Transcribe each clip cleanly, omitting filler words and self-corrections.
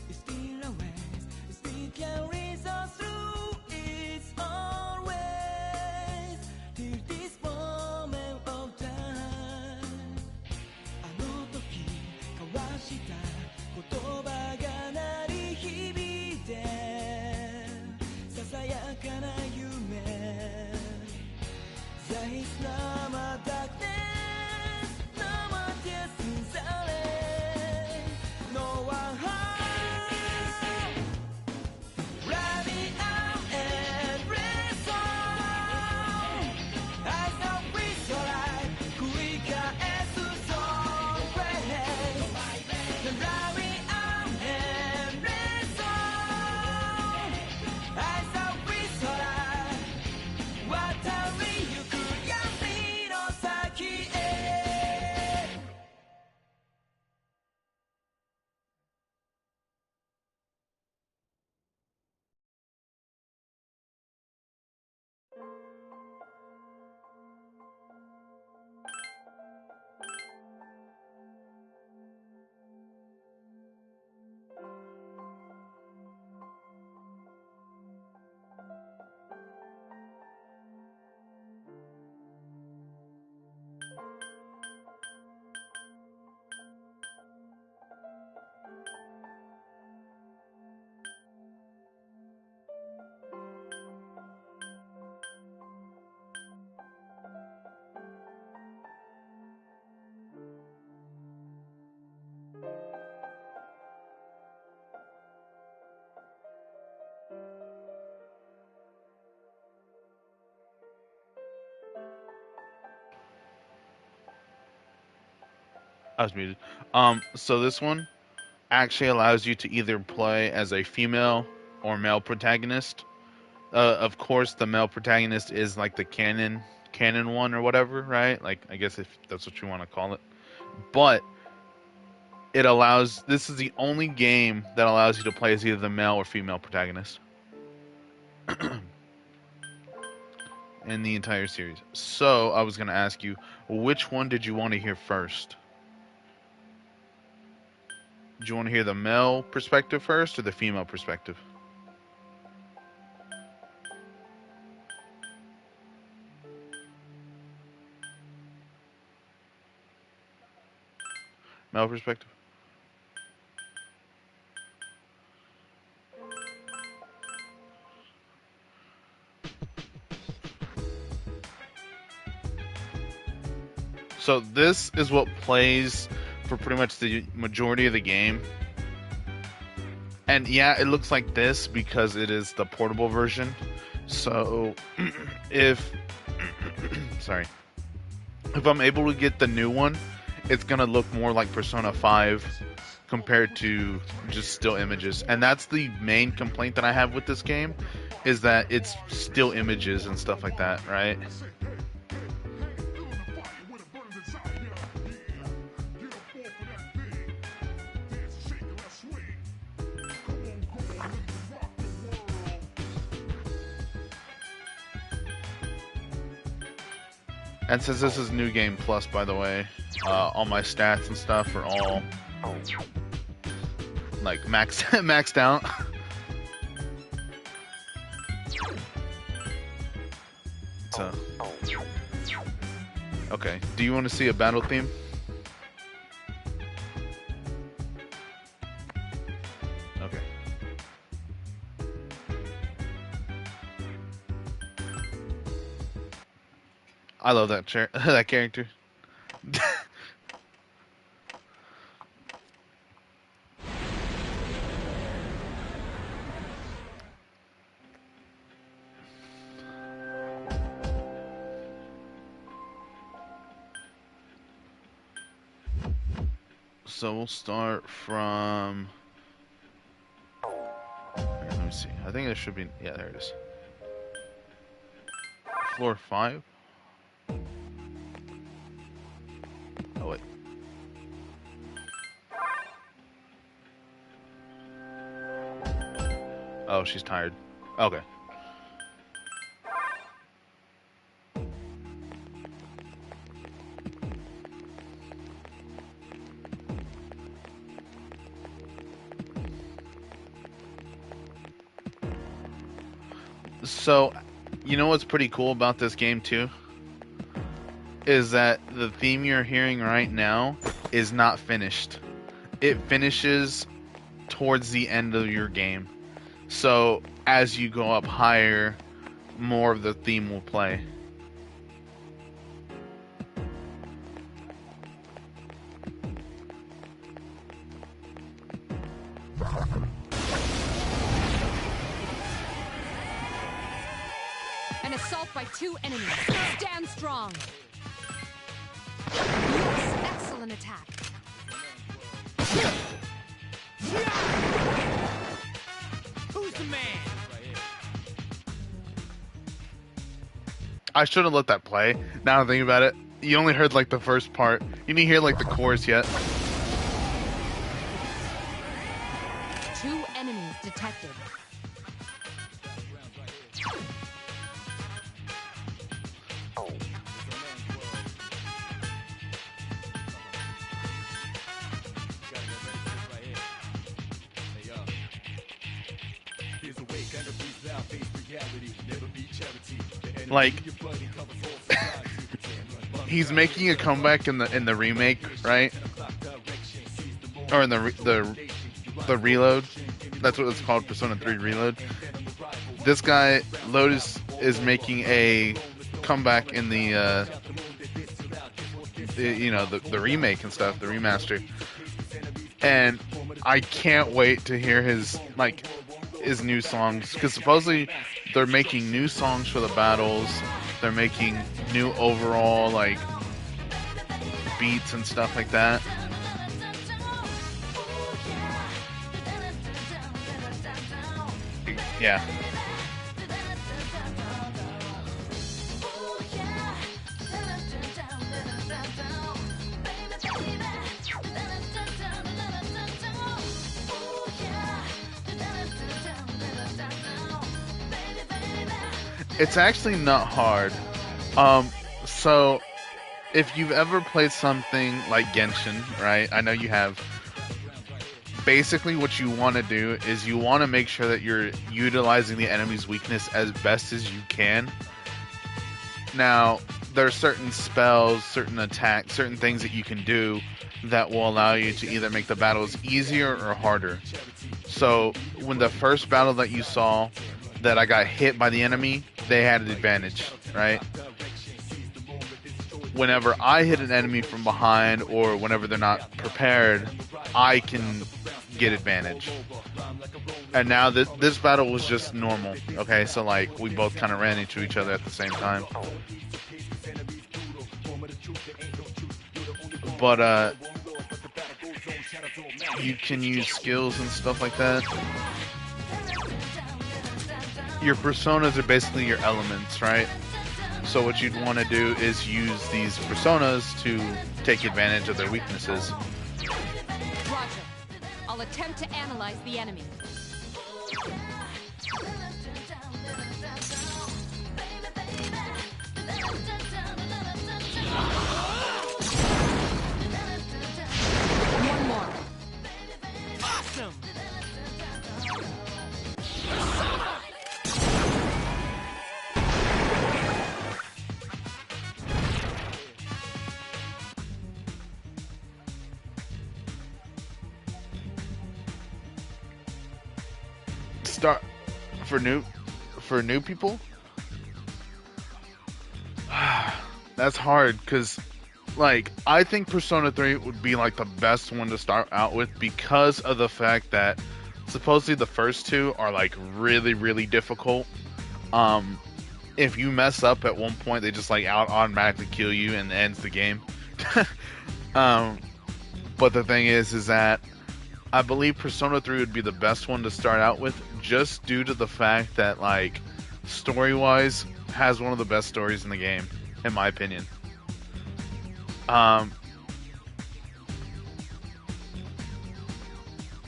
It's still a ways, it still carries us through its own ways till this moment of time. あの時交わした言葉が鳴り響いてささやかな夢 There is no more darkness, no more tears in silence, no one home. Ride me out and rest on. As the whistle I 繰り返す song praise. Ride me out and rest on. As the whistle I 渡りゆく闇の先へ I was muted. So this one actually allows you to either play as a female or male protagonist. Of course, the male protagonist is like the canon one or whatever, right? Like, I guess if that's what you want to call it. But it allows. This is the only game that allows you to play as either the male or female protagonist in the entire series. So I was gonna ask you, which one did you want to hear first? Do you want to hear the male perspective first or the female perspective? Male perspective. So this is what plays for pretty much the majority of the game. And yeah, it looks like this because it is the portable version. So if sorry, if I'm able to get the new one, it's gonna look more like Persona 5 compared to just still images. And that's the main complaint that I have with this game, is that it's still images and stuff like that, right? And since this is New Game Plus, by the way, all my stats and stuff are all like maxed out. So, okay. Do you want to see a battle theme? Okay. I love that that character. So we'll start from. Let me see. I think it should be. Yeah, there it is. Floor 5. Oh wait. Oh, she's tired. Okay. So, you know what's pretty cool about this game too? Is that the theme you're hearing right now is not finished. It finishes towards the end of your game. So, as you go up higher, more of the theme will play. An assault by 2 enemies. Stand strong. Yes, excellent attack. Who's the man? I should have let that play. Now I think about it, you only heard like the first part. You didn't hear like the chorus yet. 2 enemies detected. Like, he's making a comeback in the remake, right? Or in the reload. That's what it's called, Persona 3 Reload. This guy Lotus is making a comeback in the remake and stuff, the remaster. And I can't wait to hear his new songs, because supposedly they're making new songs for the battles. They're making new overall beats and stuff like that. Yeah. It's actually not hard. So if you've ever played something like Genshin, right? I know you have. Basically what you want to do is you want to make sure that you're utilizing the enemy's weakness as best as you can. Now, there are certain spells, certain attacks, certain things that you can do that will allow you to either make the battles easier or harder. So when the first battle that you saw that I got hit by the enemy, they had an advantage, right? Whenever I hit an enemy from behind or whenever they're not prepared, I can get advantage. And now this battle was just normal, okay? So we both kind of ran into each other at the same time. But you can use skills and stuff like that. Your personas are basically your elements, right? So what you'd want to do is use these personas to take advantage of their weaknesses. Roger. I'll attempt to analyze the enemy. One more. Awesome. Start for new people. That's hard because I think Persona 3 would be the best one to start out with because of the fact that supposedly the first two are really, really difficult. If you mess up at one point, they just automatically kill you and ends the game. But the thing is that I believe Persona 3 would be the best one to start out with, just due to the fact that story-wise has one of the best stories in the game, in my opinion.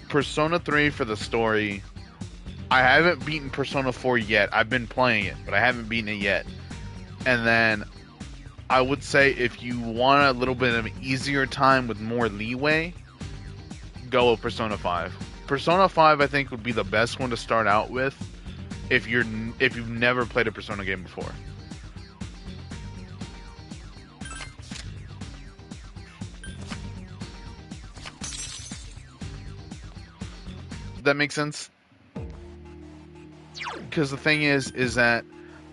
Persona 3 for the story, I haven't beaten Persona 4 yet. I've been playing it, but I haven't beaten it yet. And then I would say if you want a little bit of an easier time with more leeway, go with Persona 5. Persona 5 I think would be the best one to start out with, if you've never played a Persona game before. That makes sense? Because the thing is that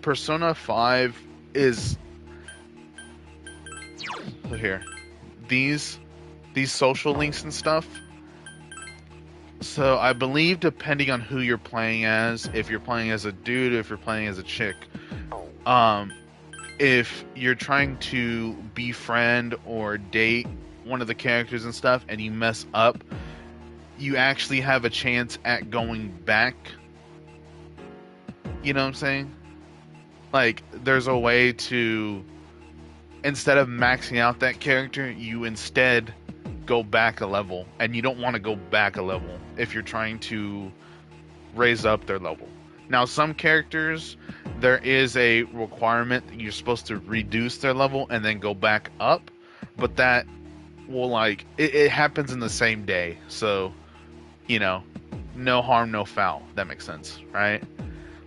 Persona 5 is here. These social links and stuff. So I believe depending on who you're playing as, if you're playing as a dude, if you're playing as a chick, if you're trying to befriend or date one of the characters and stuff and you mess up, you actually have a chance at going back. You know what I'm saying? Like, there's a way to, instead of maxing out that character, you instead go back a level. And you don't want to go back a level if you're trying to raise up their level. Now, some characters, there is a requirement that you're supposed to reduce their level and then go back up. But that will, like, it happens in the same day. So, you know, no harm, no foul. That makes sense, right?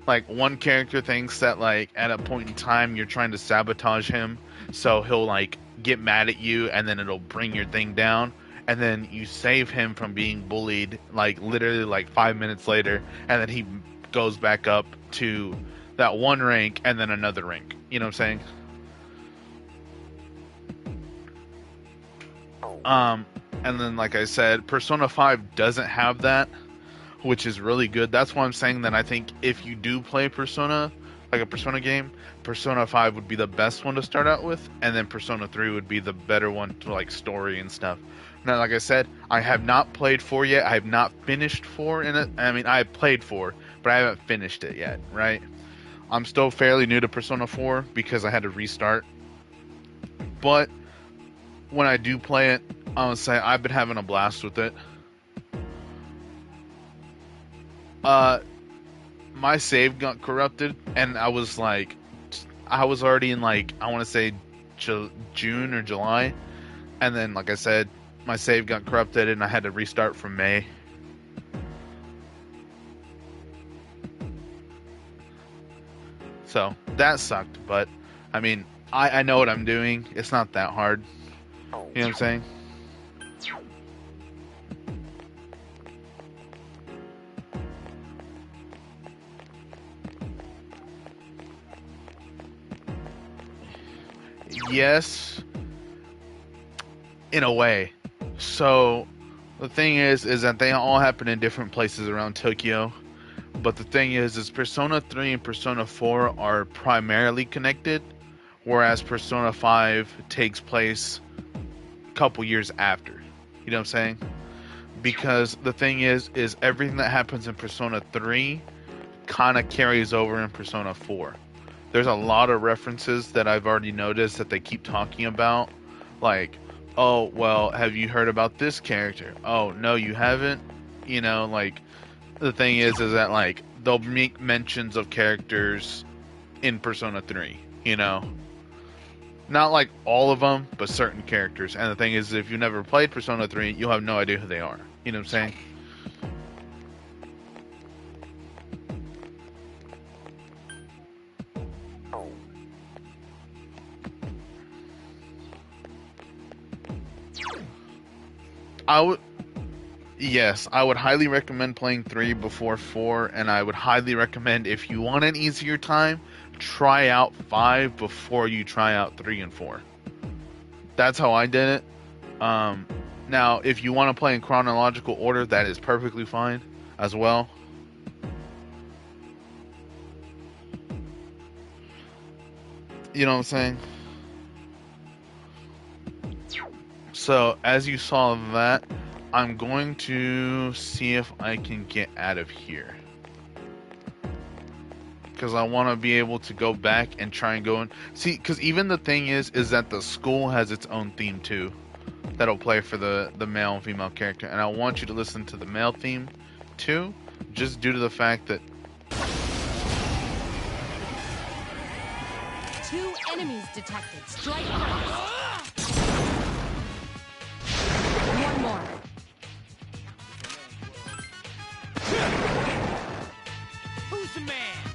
Like, one character thinks that, like, at a point in time, you're trying to sabotage him. So he'll, like, get mad at you, and then it'll bring your thing down. And then you save him from being bullied, like, literally, like, 5 minutes later. And then he goes back up to that one rank, and then another rank. You know what I'm saying? And then, like I said, Persona 5 doesn't have that, which is really good. That's why I'm saying that I think if you do play Persona, like a Persona game, Persona 5 would be the best one to start out with, and then Persona 3 would be the better one to, like, story and stuff. Now, like I said, I have not played 4 yet. I have not finished 4 in it. I mean, I have played 4, but I haven't finished it yet, right? I'm still fairly new to Persona 4 because I had to restart. But when I do play it, I would say I've been having a blast with it. My save got corrupted, and I was already in, like, I want to say June or July, and then, like I said, my save got corrupted, and I had to restart from May. So that sucked, but I mean, I know what I'm doing. It's not that hard. You know what I'm saying? Yes, in a way. So the thing is that they all happen in different places around Tokyo. But the thing is Persona 3 and Persona 4 are primarily connected, whereas Persona 5 takes place a couple years after. You know what I'm saying? Because the thing is everything that happens in Persona 3 kind of carries over in Persona 4. There's a lot of references that I've already noticed that they keep talking about. Like, oh, well, have you heard about this character? Oh, no, you haven't? You know, like, the thing is that, like, they'll make mentions of characters in Persona 3, you know? Not, like, all of them, but certain characters. And the thing is, if you've never played Persona 3, you'll have no idea who they are. You know what I'm saying? Yes, I would highly recommend playing 3 before 4, and I would highly recommend, if you want an easier time, try out 5 before you try out 3 and 4. That's how I did it. Now, if you want to play in chronological order, that is perfectly fine as well. You know what I'm saying? So, as you saw that, I'm going to see if I can get out of here. Because I want to be able to go back and try and go in. See, because even the thing is that the school has its own theme too. That'll play for the male and female character. And I want you to listen to the male theme too. Just due to the fact that... 2 enemies detected. Strike. One more. Who's the man?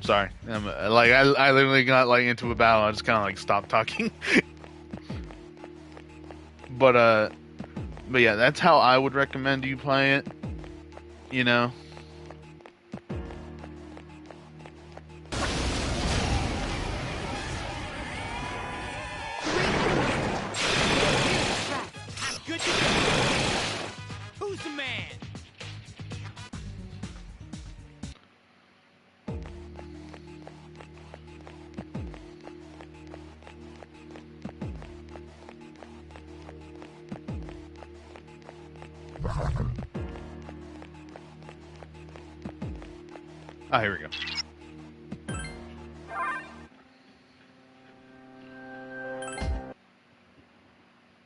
Sorry, I literally got like into a battle. I just kind of like stopped talking. but yeah, that's how I would recommend you play it. You know. I'm good to go. Who's the man? Ah, here we go.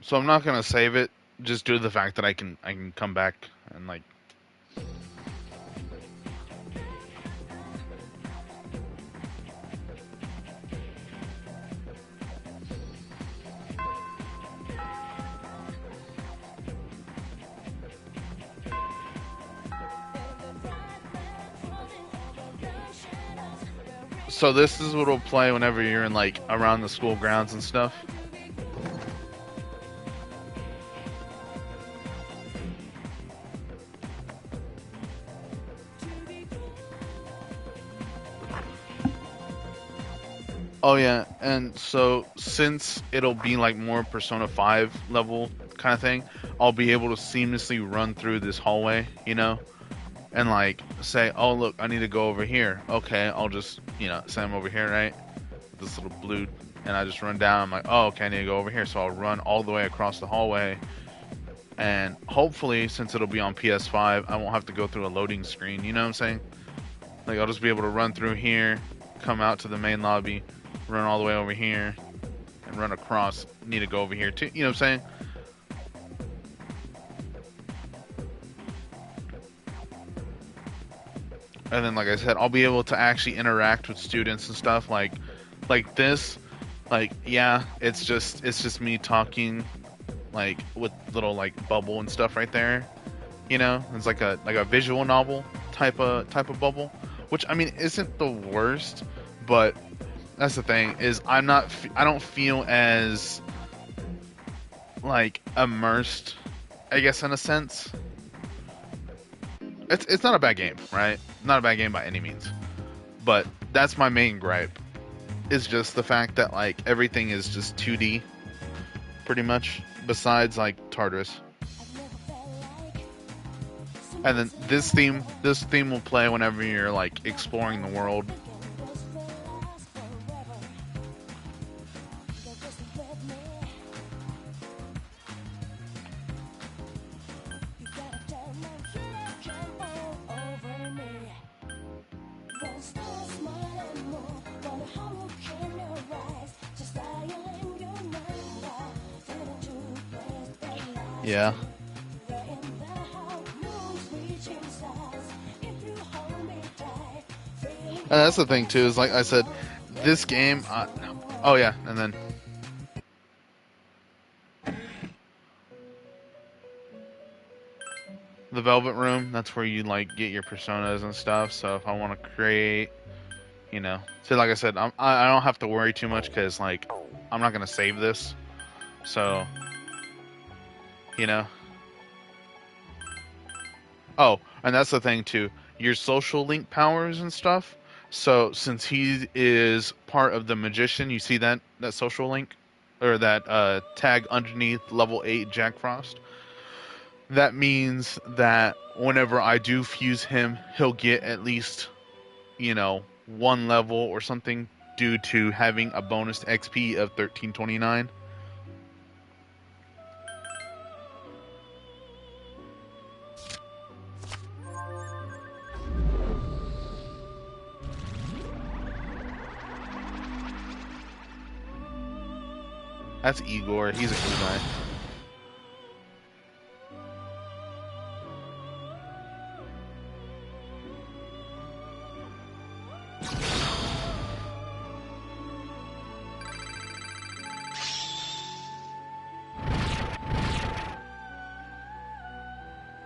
So I'm not gonna save it, just due to the fact that I can come back and like. So this is what will play whenever you're in like around the school grounds and stuff. Oh yeah, and so since it'll be like more Persona 5 level kind of thing, I'll be able to seamlessly run through this hallway, you know, and like say, oh look, I need to go over here. Okay, I'll just, you know, say I'm over here, right? With this little blue, and I just run down. I'm like, oh, okay, I need to go over here. So I'll run all the way across the hallway, and hopefully, since it'll be on PS5, I won't have to go through a loading screen. You know what I'm saying? Like I'll just be able to run through here, come out to the main lobby, run all the way over here, and run across. Need to go over here too. You know what I'm saying? And then, like I said, I'll be able to actually interact with students and stuff like this. Like, yeah, it's just me talking, like with little like bubble and stuff right there. You know, it's like a visual novel type of bubble, which I mean isn't the worst, but that's the thing is I don't feel as like immersed, I guess, in a sense. It's not a bad game, right? Not a bad game by any means. But that's my main gripe. Is just the fact that like everything is just 2D pretty much, besides like Tartarus. And then this theme will play whenever you're like exploring the world. Yeah. And that's the thing too, is like I said, this game, oh yeah, and then the Velvet Room, that's where you like get your personas and stuff. So if I want to create, you know, so like I said, I don't have to worry too much because like I'm not gonna save this, so you know. Oh, and that's the thing too, your social link powers and stuff. So since he is part of the magician, you see that social link or that tag underneath level 8 Jack Frost. That means that whenever I do fuse him, he'll get at least, you know, 1 level or something due to having a bonus XP of 1329. That's Igor. He's a cool guy.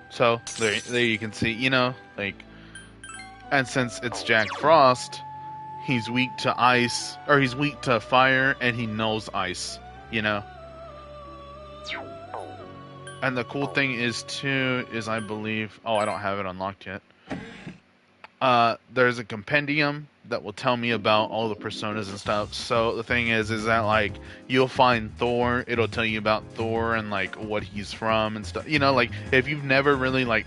So there you can see, you know, like, and since it's Jack Frost, he's weak to ice, or he's weak to fire, and he knows ice, you know? And the cool thing is, too, is I believe... Oh, I don't have it unlocked yet. There's a compendium that will tell me about all the personas and stuff. So the thing is that, like, you'll find Thor, it'll tell you about Thor and, like, what he's from and stuff. You know, like, if you've never really, like,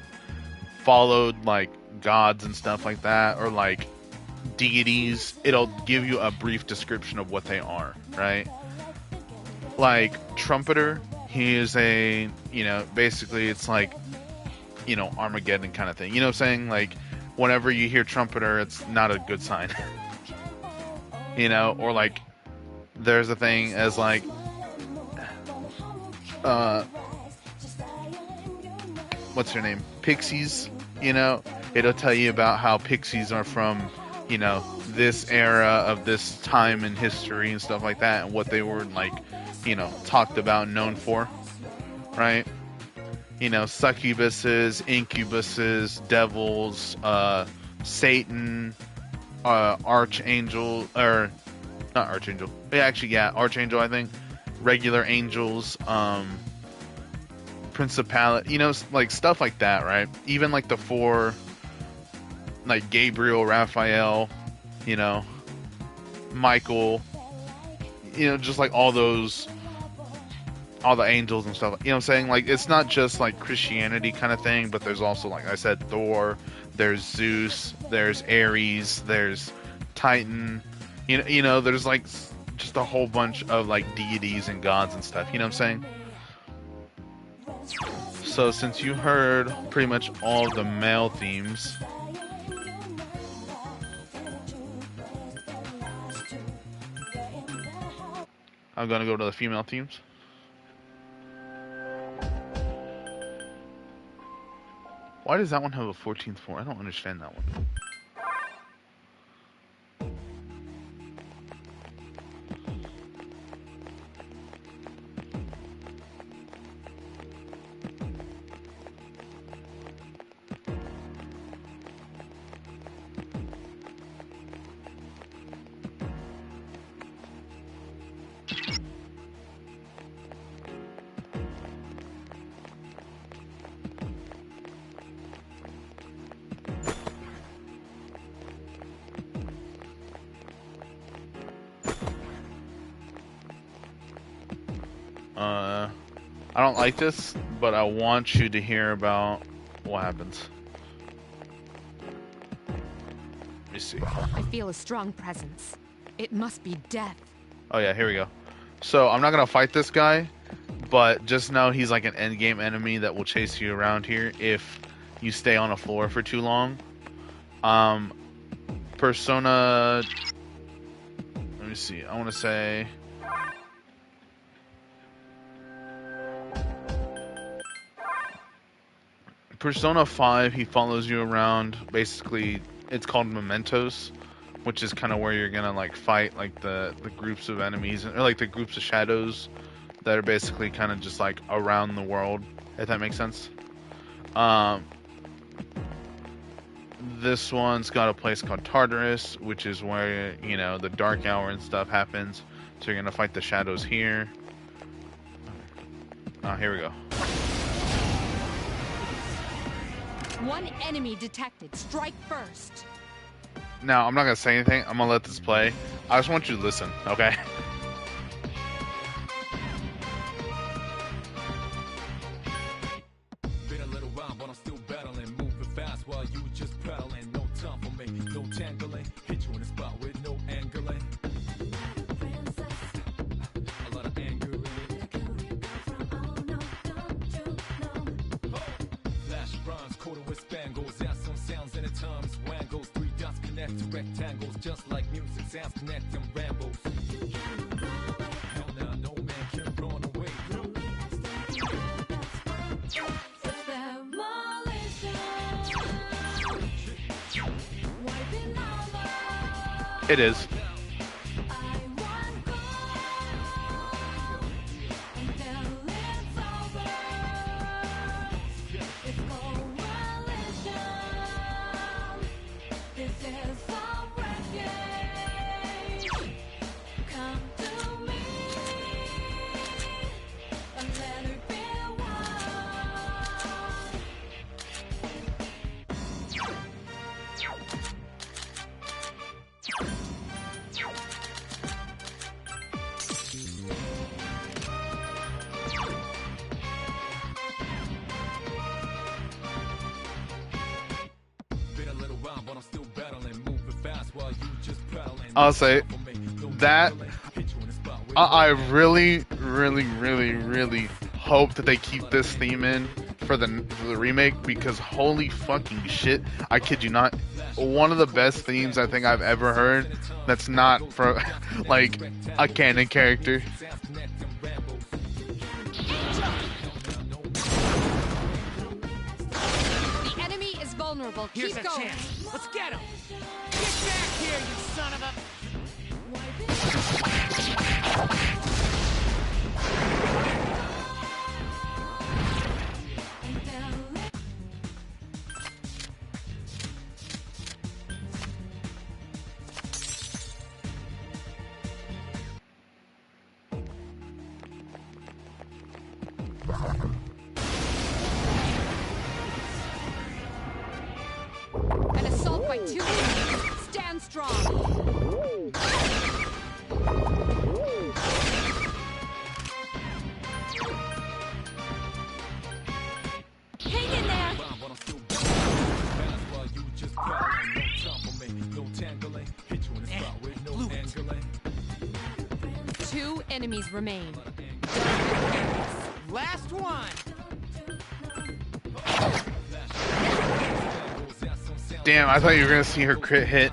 followed, like, gods and stuff like that, or, like, deities, it'll give you a brief description of what they are, right? Like, Trumpeter, he is a, you know, basically it's like, you know, Armageddon kind of thing. You know what I'm saying? Like, whenever you hear Trumpeter, it's not a good sign. You know, or like, there's a thing as like, what's her name? Pixies, you know? It'll tell you about how Pixies are from, you know, this era of this time in history and stuff like that, and what they were, like, you know, talked about and known for, right? You know, succubuses, incubuses, devils, Satan, archangel, or not archangel, archangel, I think, regular angels, principality, you know, like stuff like that, right? Even like the four, like Gabriel, Raphael, you know, Michael, you know, just like all those, all the angels and stuff, you know what I'm saying? Like, it's not just like Christianity kind of thing, but there's also, like I said, Thor, there's Zeus, there's Ares, there's Titan, you know, there's like just a whole bunch of like deities and gods and stuff, you know what I'm saying? So since you heard pretty much all the male themes, I'm gonna go to the female themes. Why does that one have a 14th floor? I don't understand that one. I don't like this, but I want you to hear about what happens. Let me see. I feel a strong presence. It must be death. Oh yeah, here we go. So I'm not gonna fight this guy, but just know he's like an endgame enemy that will chase you around here if you stay on a floor for too long. Persona... Let me see. I want to say... Persona 5, he follows you around. Basically, it's called Mementos, which is kind of where you're gonna like fight like the groups of enemies, or like the groups of shadows that are basically kind of just like around the world, if that makes sense. This one's got a place called Tartarus, which is where, you know, the dark hour and stuff happens. So you're gonna fight the shadows here. Here we go. One enemy detected. Strike first. Now, I'm not gonna say anything. I'm gonna let this play. I just want you to listen, okay? Been a little while, but I'm still battling, moving fast while you just pedaling. No time for me, no tangling. Hit you in the spot with no angling. A lot of anger in it. Flash runs, quarter with spangles. Add some sounds in the tongues. Wangles, 3 dots connect to rectangles. Just like music sounds connect and rambles. Hell nah, no man can run away. It is. I'll say that I really, really, really, really hope that they keep this theme in for the remake, because holy fucking shit, I kid you not, one of the best themes I think I've ever heard that's not for like a canon character. The enemy is vulnerable. Here's Keep a going. chance. Let's get him. Get back here, you son of a... An assault by 2 enemies. Stand strong. Hang in there. 2 enemies remain. Last one. Damn, I thought you were gonna see her crit hit.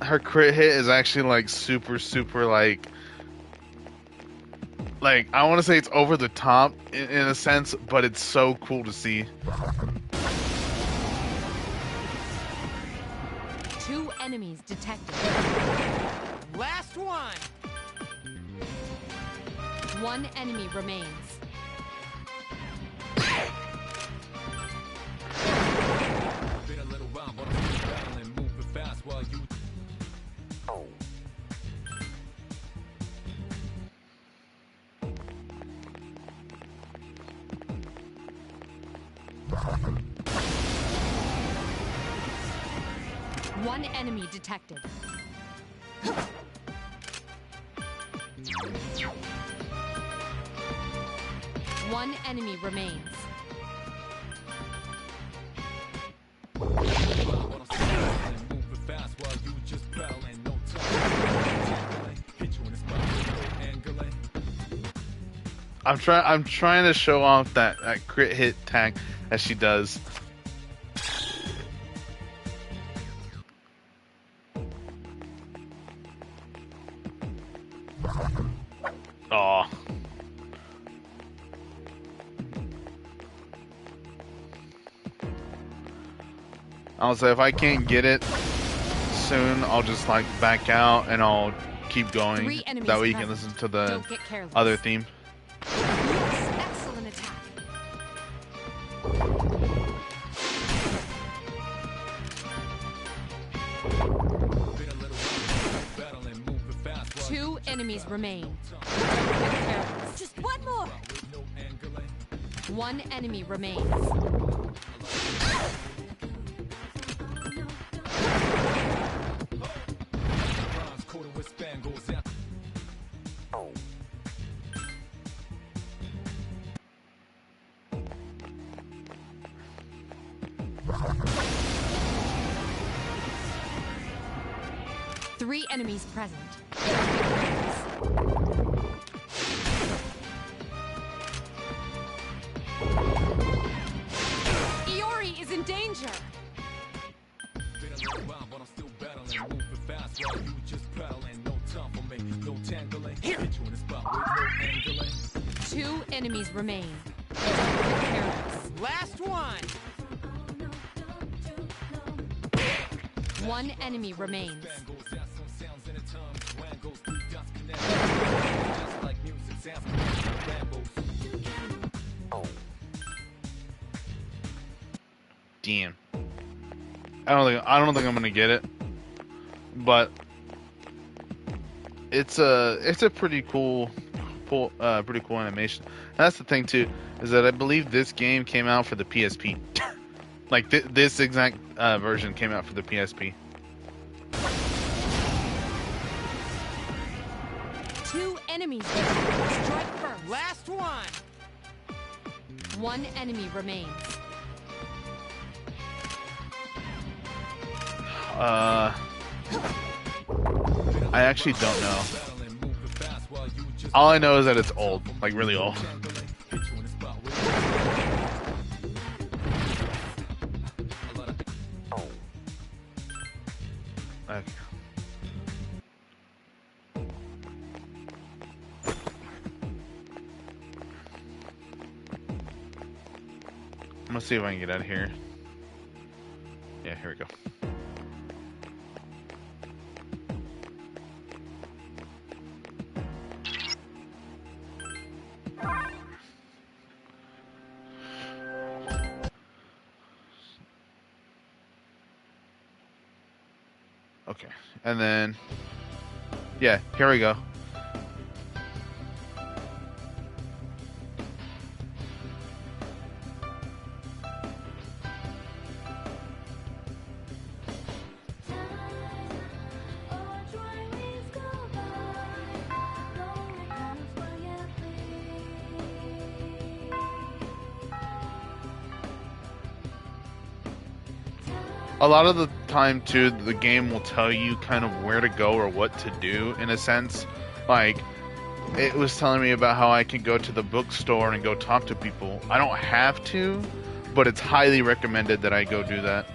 Her crit hit is actually like super like I want to say it's over the top in a sense, but it's so cool to see. 2 enemies detected. Last one. 1 enemy remains. One enemy detected. One enemy remains. I'm trying to show off that crit hit tag as she does. Oh. I'll say if I can't get it soon, I'll just like back out and I'll keep going. 3 enemies That way you can present. listen to the Don't get careless. other theme. Yes, excellent attack. Two enemies remain. Don't get careless. Just one more. 1 enemy remains. Three enemies present. Iori is in danger. Here. 2 enemies remain. Don't get careless. Last one. 1 enemy remains. Damn. I don't think I'm gonna get it, but it's a pretty cool pretty cool animation. And that's the thing too, is that I believe this game came out for the PSP. Like this exact version came out for the PSP. 2 enemies there. Strike first. Last one. 1 enemy remains. I actually don't know. All I know is that it's old, like really old. Okay. I'm gonna see if I can get out of here. Yeah, here we go. Okay, and then, yeah, here we go. A lot of the time too, the game will tell you kind of where to go or what to do in a sense. Like, it was telling me about how I can go to the bookstore and go talk to people. I don't have to, but it's highly recommended that I go do that.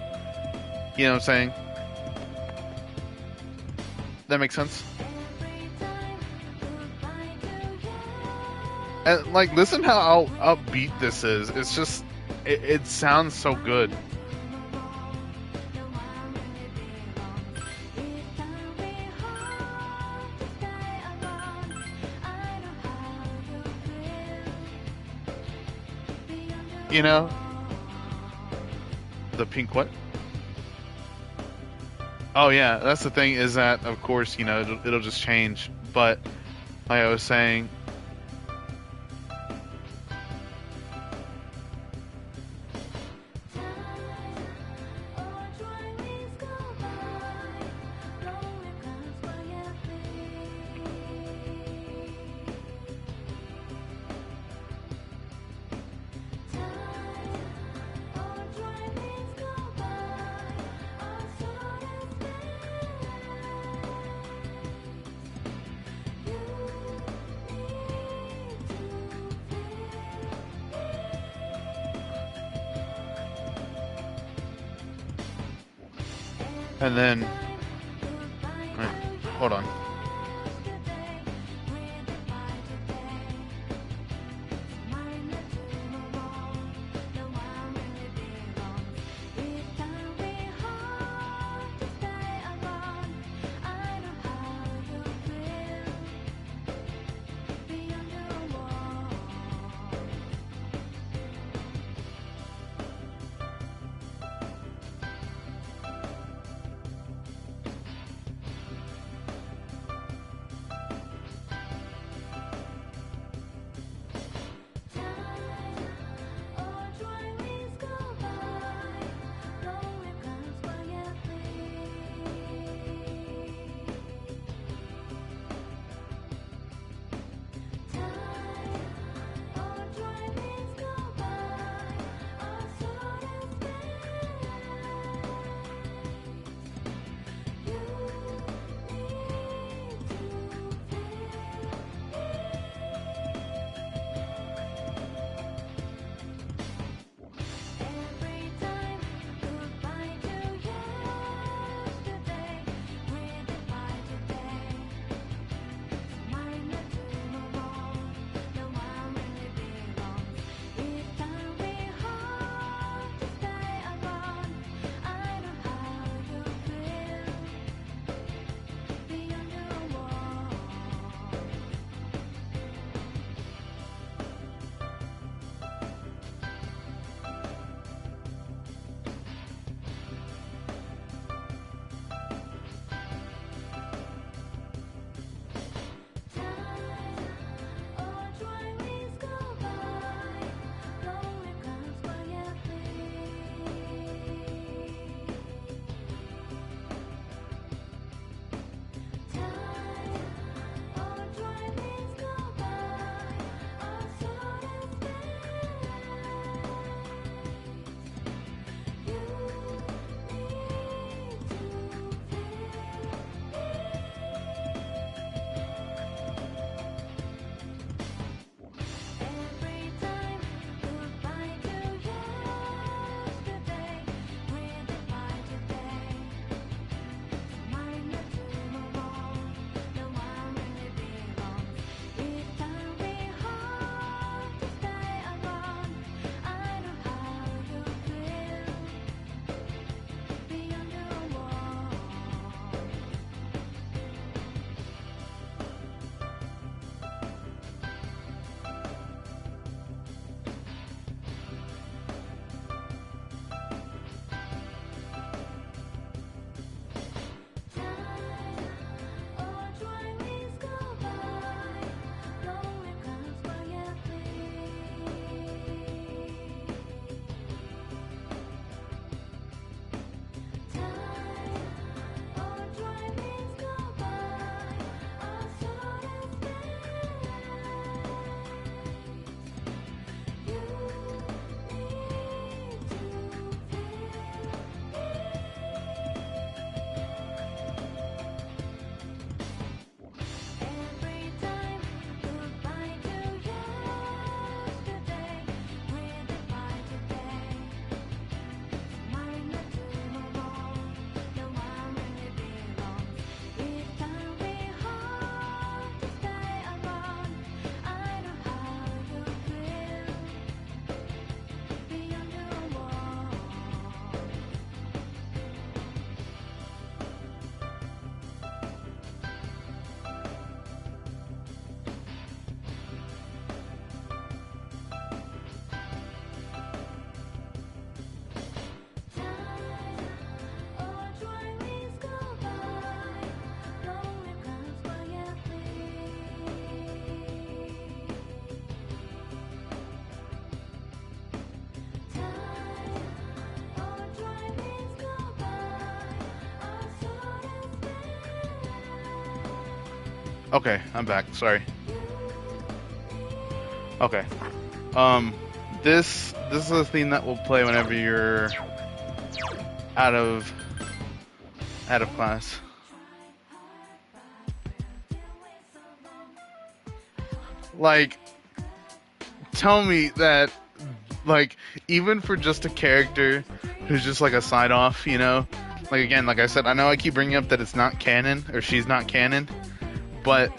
You know what I'm saying? That makes sense? And like, listen how upbeat this is. It's just, it sounds so good. You know? The pink what? Oh yeah, that's the thing, is that, of course, you know, it'll just change. But, like I was saying... And then, wait, hold on. Okay, I'm back. Sorry. Okay. This is a theme that will play whenever you're out of class. Like, tell me that, like, even for just a character who's just like a side off, you know, like again, like I said, I know I keep bringing up that it's not canon or she's not canon, but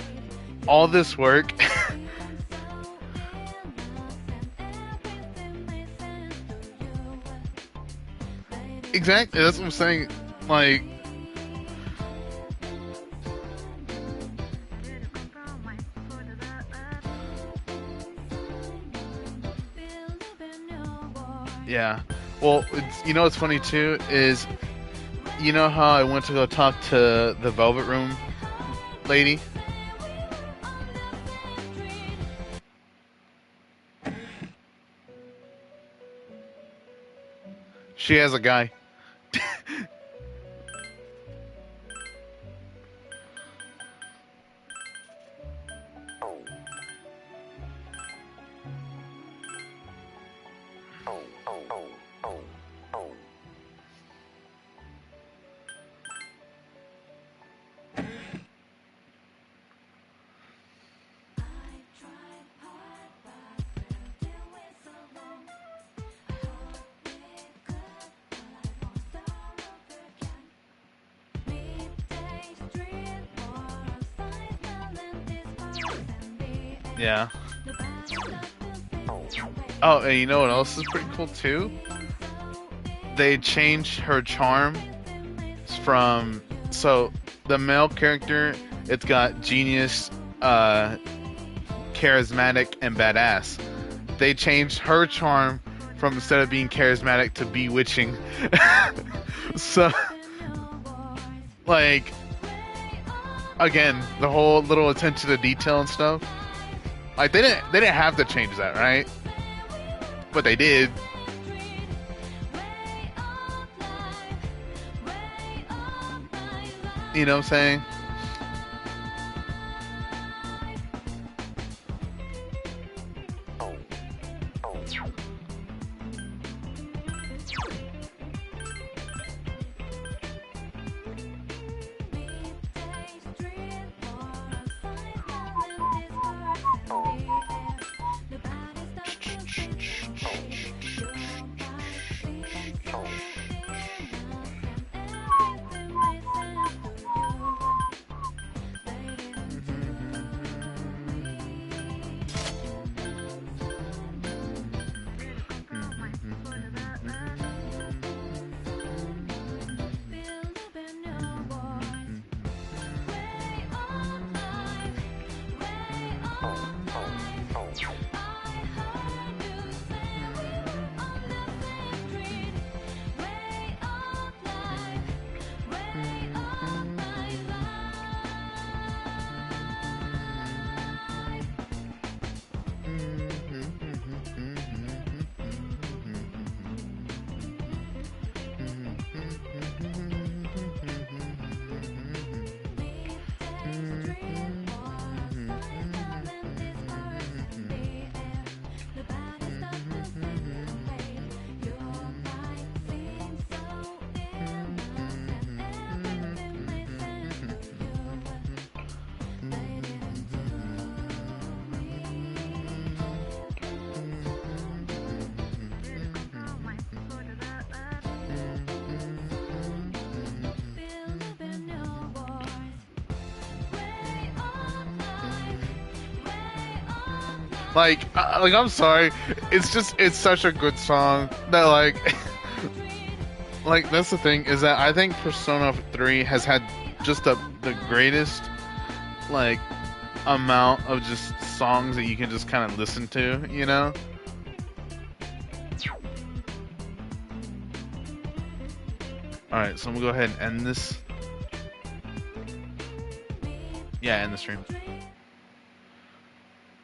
all this work. Exactly, that's what I'm saying. Like, yeah. Well, it's, you know what's funny too is, you know how I went to go talk to the Velvet Room lady? She has a guy. Yeah. Oh, and you know what else is pretty cool too? They changed her charm from, so the male character, it's got genius, charismatic, and badass. They changed her charm from, instead of being charismatic, to bewitching. So, like, again, the whole little attention to detail and stuff. Like, they didn't have to change that, right? But they did. You know what I'm saying? Like, I'm sorry, it's such a good song that, like, like, that's the thing, is that I think Persona 3 has had just the greatest, like, amount of just songs that you can just kind of listen to, you know? Alright, so I'm gonna go ahead and end this. Yeah, end the stream.